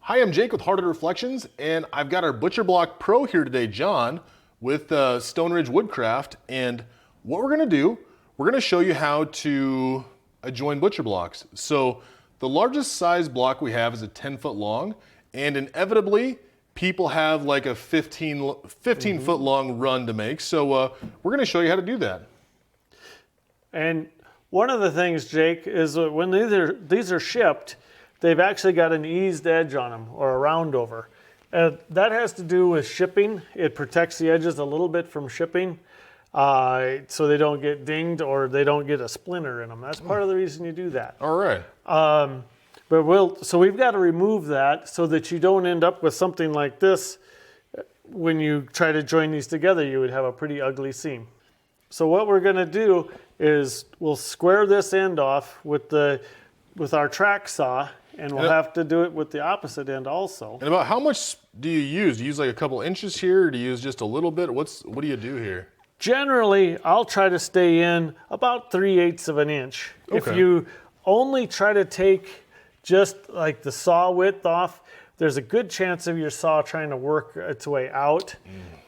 Hi, I'm Jake with Hardwood Reflections, and I've got our Butcher Block Pro here today, John, with Stone Ridge Woodcraft. And what we're gonna do, we're gonna show you how to adjoin butcher blocks. So the largest size block we have is a 10-foot long, and inevitably, people have like a 15-foot long run to make. So we're gonna show you how to do that. And one of the things, Jake, is that when these are shipped, they've actually got an eased edge on them, or a round over. That has to do with shipping. It protects the edges a little bit from shipping, so they don't get dinged or they don't get a splinter in them. That's part of the reason you do that. All right. So we've got to remove that so that you don't end up with something like this. When you try to join these together, you would have a pretty ugly seam. So what we're going to do is we'll square this end off with our track saw, and we'll have to do it with the opposite end also. And about how much do you use? Do you use like a couple inches here, or do you use just a little bit? What do you do here? Generally, I'll try to stay in about 3/8 of an inch. Okay. If you only try to take just like the saw width off, there's a good chance of your saw trying to work its way out.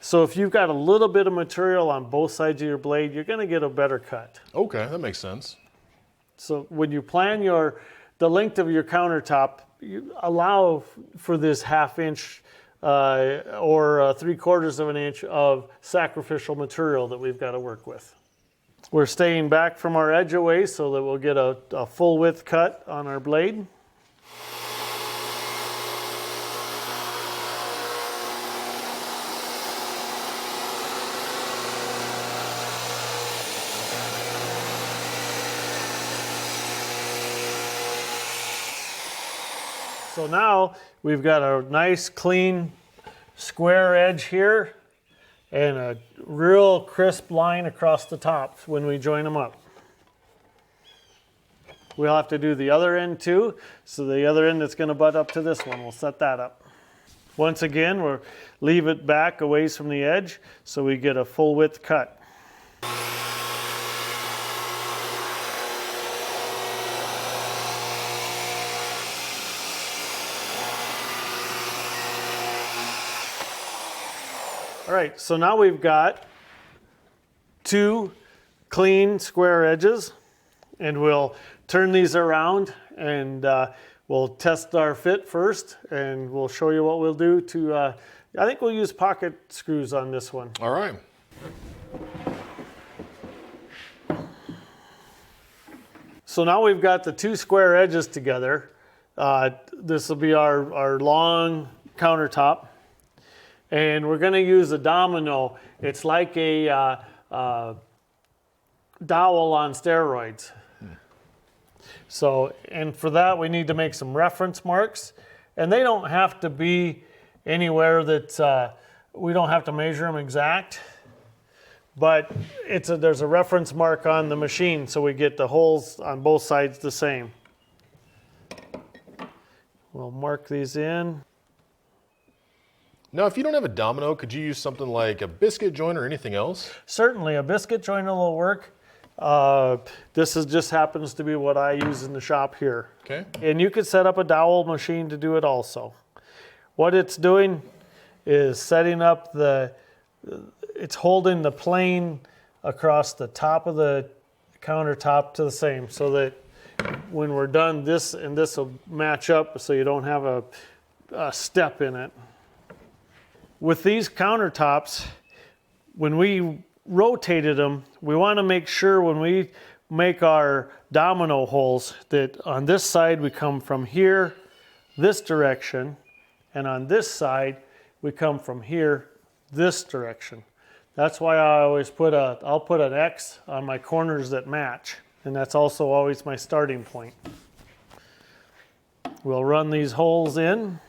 So if you've got a little bit of material on both sides of your blade, you're gonna get a better cut. Okay, that makes sense. So when you plan the length of your countertop, you allow for this 1/2 inch or 3/4 of an inch of sacrificial material that we've got to work with. We're staying back from our edge away so that we'll get a full width cut on our blade. So now we've got a nice clean square edge here and a real crisp line across the top when we join them up. We'll have to do the other end too. So the other end that's going to butt up to this one, we'll set that up. Once again, we'll leave it back a ways from the edge so we get a full width cut. All right, so now we've got 2 clean square edges, and we'll turn these around and we'll test our fit first, and we'll show you what we'll do to, I think we'll use pocket screws on this one. All right. So now we've got the 2 square edges together. This will be our long countertop. And we're going to use a Domino. It's like a dowel on steroids. So, and for that we need to make some reference marks. And they don't have to be anywhere that, we don't have to measure them exact. But there's a reference mark on the machine so we get the holes on both sides the same. We'll mark these in. Now, if you don't have a Domino, could you use something like a biscuit joint or anything else? Certainly, a biscuit joiner will work. This just happens to be what I use in the shop here. Okay. And you could set up a dowel machine to do it also. What it's doing is setting up it's holding the plane across the top of the countertop to the same, so that when we're done, this and this will match up so you don't have a step in it. With these countertops, when we rotated them, we want to make sure when we make our domino holes that on this side we come from here, this direction, and on this side we come from here, this direction. That's why I always I'll put an X on my corners that match, and that's also always my starting point. We'll run these holes in.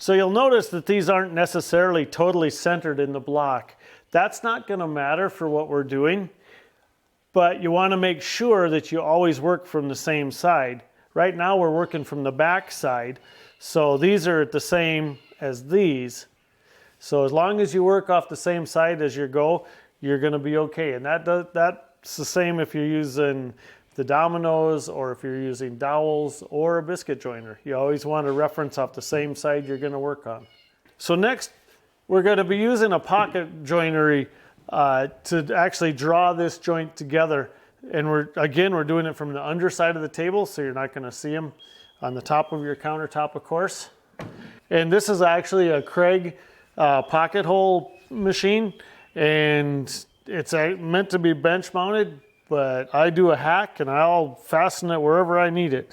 So you'll notice that these aren't necessarily totally centered in the block. That's not going to matter for what we're doing, but you want to make sure that you always work from the same side. Right now we're working from the back side, so these are the same as these. So as long as you work off the same side as you go, you're going to be okay. And that's the same if you're using the dominoes or if you're using dowels or a biscuit joiner. You always want to reference off the same side you're going to work on. So next, we're going to be using a pocket joinery to actually draw this joint together. And we're doing it from the underside of the table, so you're not going to see them on the top of your countertop, of course. And this is actually a Craig pocket hole machine, and it's meant to be bench mounted, but I do a hack and I'll fasten it wherever I need it.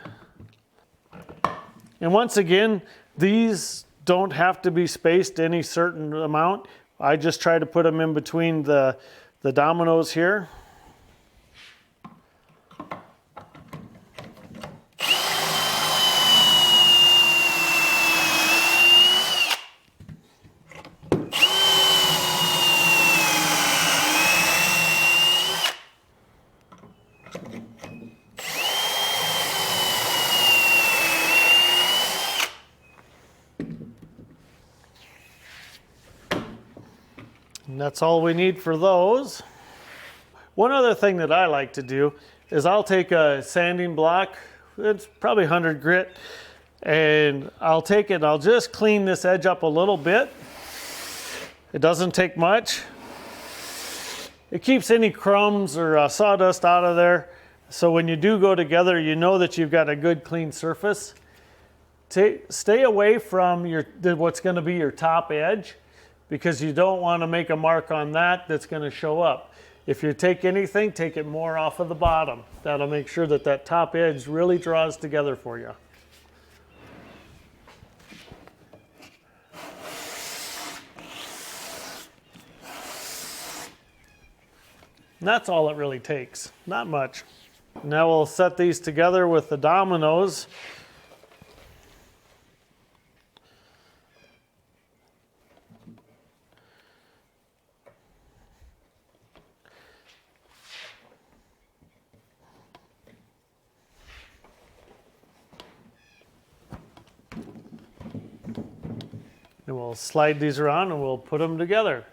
And once again, these don't have to be spaced any certain amount. I just try to put them in between the dominoes here. And that's all we need for those. One other thing that I like to do is I'll take a sanding block, it's probably 100 grit, and I'll take it and I'll just clean this edge up a little bit. It doesn't take much. It keeps any crumbs or sawdust out of there. So when you do go together, you know that you've got a good clean surface. Stay away from what's going to be your top edge, because you don't want to make a mark on that's going to show up. If you take anything, take it more off of the bottom. That'll make sure that top edge really draws together for you. And that's all it really takes, not much. Now we'll set these together with the dominoes. And we'll slide these around and we'll put them together.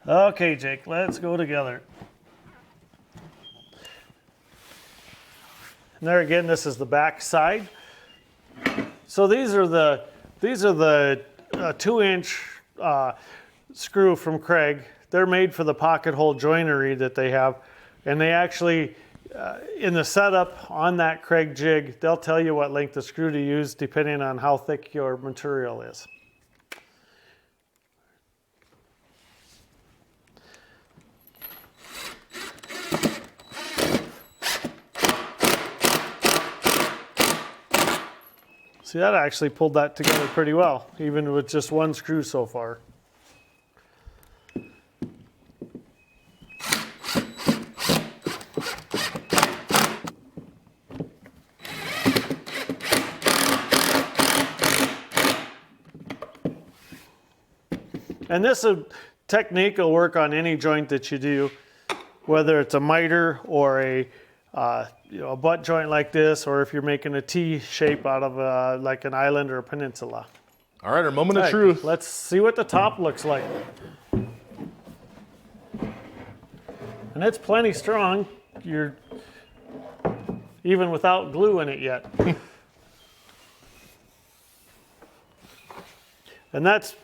Okay, Jake, let's go together. And there again, this is the back side. So these are the 2-inch screw from Craig. They're made for the pocket hole joinery that they have, and they actually in the setup on that Craig jig, they'll tell you what length of screw to use depending on how thick your material is. See, that actually pulled that together pretty well, even with just one screw so far. And this technique will work on any joint that you do, whether it's a miter or a butt joint like this, or if you're making a T shape out of like an island or a peninsula. All right, our moment of truth. Let's see what the top looks like. And it's plenty strong. You're even without glue in it yet. And that's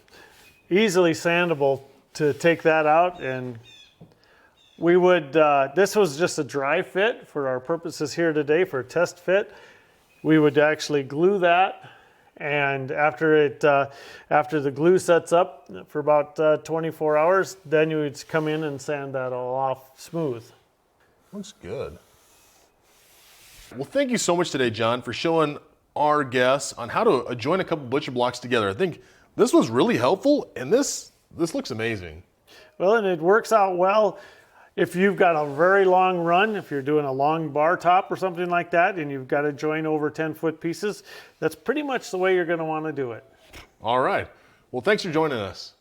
easily sandable to take that out, and we would, this was just a dry fit for our purposes here today for a test fit. We would actually glue that, and after the glue sets up for about 24 hours, then you would come in and sand that all off smooth. Looks good. Well, thank you so much today, John, for showing our guests on how to join a couple butcher blocks together. I think this was really helpful, and this looks amazing. Well, and it works out well. If you've got a very long run, if you're doing a long bar top or something like that, and you've got to join over 10-foot pieces, that's pretty much the way you're going to want to do it. All right. Well, thanks for joining us.